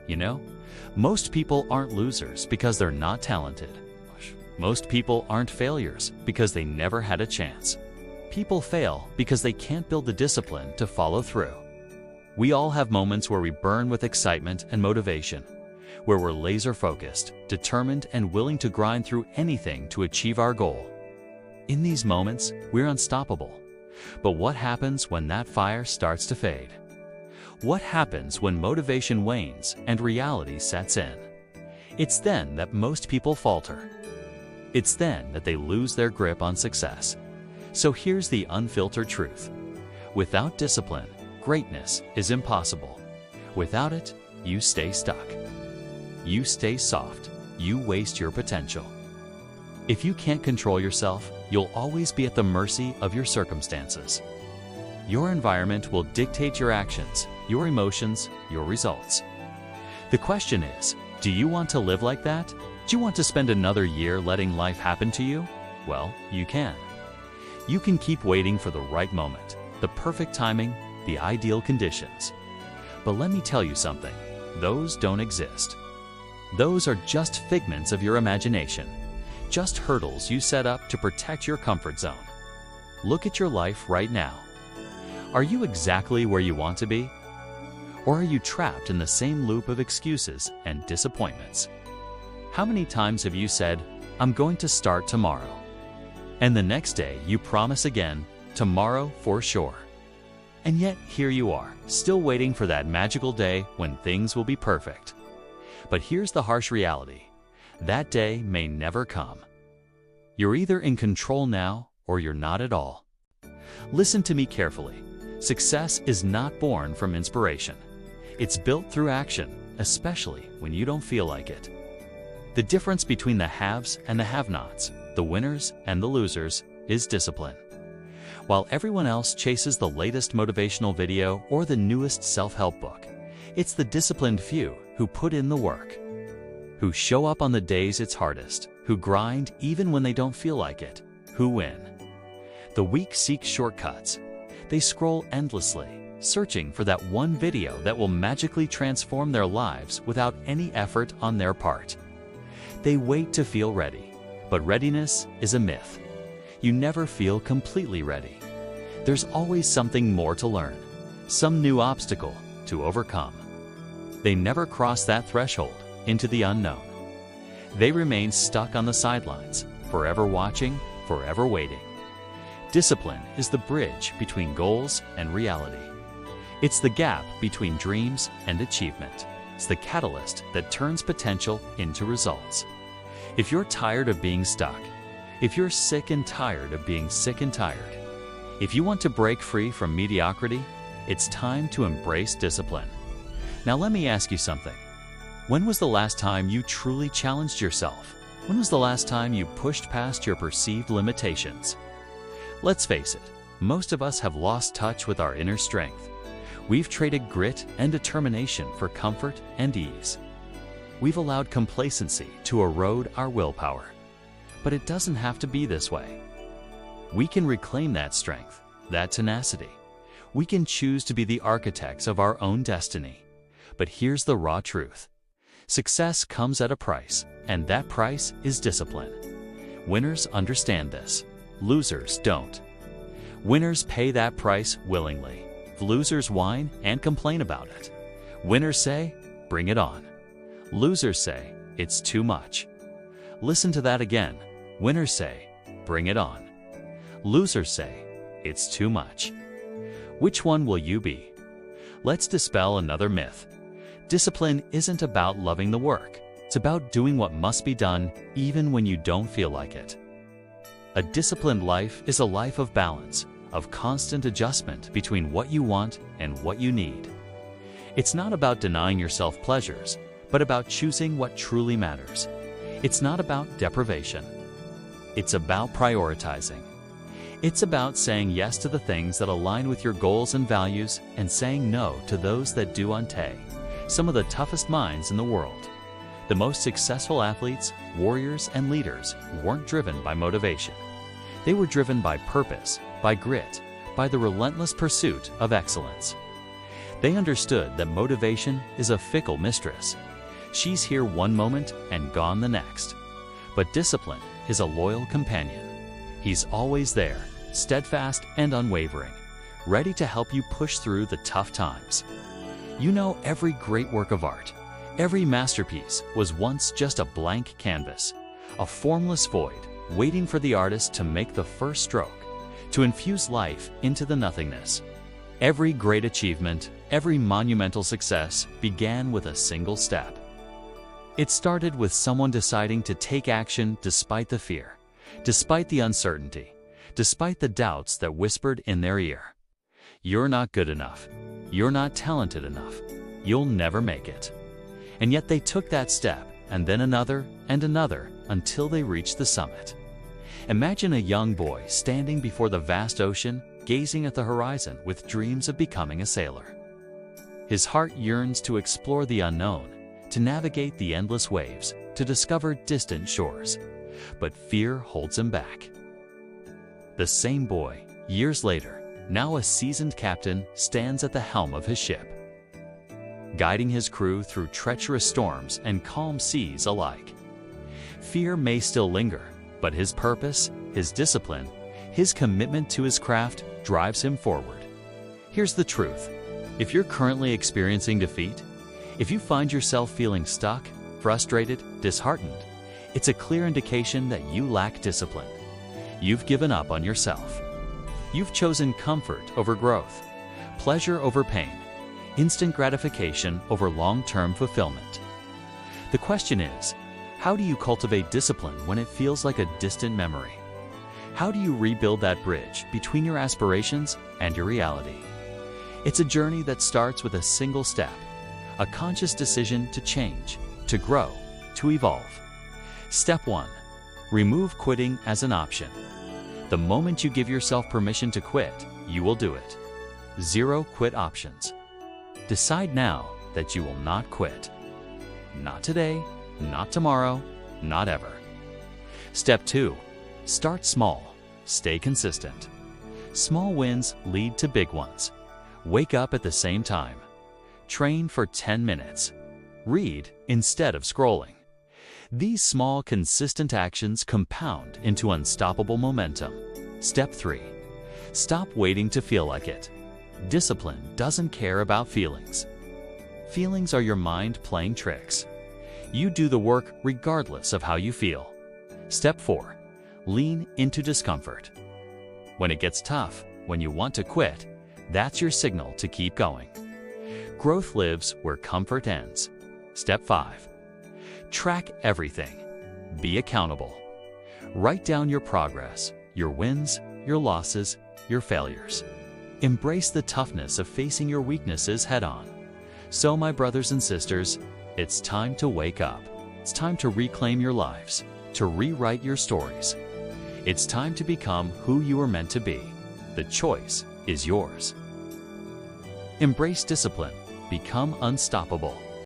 You know, most people aren't losers because they're not talented. Most people aren't failures because they never had a chance. People fail because they can't build the discipline to follow through. We all have moments where we burn with excitement and motivation, where we're laser-focused, determined, and willing to grind through anything to achieve our goal. In these moments, we're unstoppable. But what happens when that fire starts to fade? What happens when motivation wanes and reality sets in? It's then that most people falter. It's then that they lose their grip on success. So here's the unfiltered truth. Without discipline, greatness is impossible. Without it, you stay stuck. You stay soft. You waste your potential. If you can't control yourself, you'll always be at the mercy of your circumstances. Your environment will dictate your actions, your emotions, your results. The question is, do you want to live like that? Do you want to spend another year letting life happen to you? Well, you can. You can keep waiting for the right moment, the perfect timing, the ideal conditions. But let me tell you something, those don't exist. Those are just figments of your imagination, just hurdles you set up to protect your comfort zone. Look at your life right now. Are you exactly where you want to be? Or are you trapped in the same loop of excuses and disappointments? How many times have you said, "I'm going to start tomorrow," and the next day you promise again, "Tomorrow for sure." And yet here you are, still waiting for that magical day when things will be perfect. But here's the harsh reality. That day may never come. You're either in control now or you're not at all. Listen to me carefully. Success is not born from inspiration. It's built through action, especially when you don't feel like it. The difference between the haves and the have-nots, the winners and the losers, is discipline. While everyone else chases the latest motivational video or the newest self-help book, it's the disciplined few who put in the work, who show up on the days it's hardest, who grind even when they don't feel like it, who win. The weak seek shortcuts. They scroll endlessly, searching for that one video that will magically transform their lives without any effort on their part. They wait to feel ready, but readiness is a myth. You never feel completely ready. There's always something more to learn, some new obstacle to overcome. They never cross that threshold into the unknown. They remain stuck on the sidelines, forever watching, forever waiting. Discipline is the bridge between goals and reality. It's the gap between dreams and achievement. It's the catalyst that turns potential into results. If you're tired of being stuck, if you're sick and tired of being sick and tired, if you want to break free from mediocrity, it's time to embrace discipline. Now let me ask you something. When was the last time you truly challenged yourself? When was the last time you pushed past your perceived limitations? Let's face it, most of us have lost touch with our inner strength. We've traded grit and determination for comfort and ease. We've allowed complacency to erode our willpower. But it doesn't have to be this way. We can reclaim that strength, that tenacity. We can choose to be the architects of our own destiny. But here's the raw truth. Success comes at a price, and that price is discipline. Winners understand this. Losers don't. Winners pay that price willingly. Losers whine and complain about it. Winners say, "Bring it on." Losers say, "It's too much." Listen to that again. Winners say, "Bring it on." Losers say, "It's too much." Which one will you be? Let's dispel another myth. Discipline isn't about loving the work. It's about doing what must be done even when you don't feel like it. A disciplined life is a life of balance, of constant adjustment between what you want and what you need. It's not about denying yourself pleasures, but about choosing what truly matters. It's not about deprivation. It's about prioritizing. It's about saying yes to the things that align with your goals and values and saying no to those that do ante. Some of the toughest minds in the world, the most successful athletes, warriors, and leaders weren't driven by motivation. They were driven by purpose, by grit, by the relentless pursuit of excellence. They understood that motivation is a fickle mistress. She's here one moment and gone the next. But discipline is a loyal companion. He's always there, steadfast and unwavering, ready to help you push through the tough times. You know, every great work of art, every masterpiece was once just a blank canvas, a formless void waiting for the artist to make the first stroke, to infuse life into the nothingness. Every great achievement, every monumental success began with a single step. It started with someone deciding to take action despite the fear, despite the uncertainty, despite the doubts that whispered in their ear. You're not good enough. You're not talented enough. You'll never make it. And yet they took that step, and then another and another, until they reached the summit. Imagine a young boy standing before the vast ocean, gazing at the horizon with dreams of becoming a sailor. His heart yearns to explore the unknown, to navigate the endless waves, to discover distant shores. But fear holds him back. The same boy, years later, now a seasoned captain, stands at the helm of his ship, guiding his crew through treacherous storms and calm seas alike. Fear may still linger, but his purpose, his discipline, his commitment to his craft drives him forward. Here's the truth. If you're currently experiencing defeat, if you find yourself feeling stuck, frustrated, disheartened, it's a clear indication that you lack discipline. You've given up on yourself. You've chosen comfort over growth, pleasure over pain, instant gratification over long-term fulfillment. The question is, how do you cultivate discipline when it feels like a distant memory? How do you rebuild that bridge between your aspirations and your reality? It's a journey that starts with a single step, a conscious decision to change, to grow, to evolve. Step 1. Remove quitting as an option. The moment you give yourself permission to quit, you will do it. 0 quit options. Decide now that you will not quit. Not today, not tomorrow, not ever. Step 2. Start small. Stay consistent. Small wins lead to big ones. Wake up at the same time. Train for 10 minutes. Read instead of scrolling. These small, consistent actions compound into unstoppable momentum. Step 3. Stop waiting to feel like it. Discipline doesn't care about feelings. Feelings are your mind playing tricks. You do the work regardless of how you feel. Step 4. Lean into discomfort. When it gets tough, when you want to quit, that's your signal to keep going. Growth lives where comfort ends. Step 5. Track everything. Be accountable. Write down your progress, your wins, your losses, your failures. Embrace the toughness of facing your weaknesses head-on. So, my brothers and sisters, it's time to wake up. It's time to reclaim your lives, to rewrite your stories. It's time to become who you were meant to be. The choice is yours. Embrace discipline. Become unstoppable.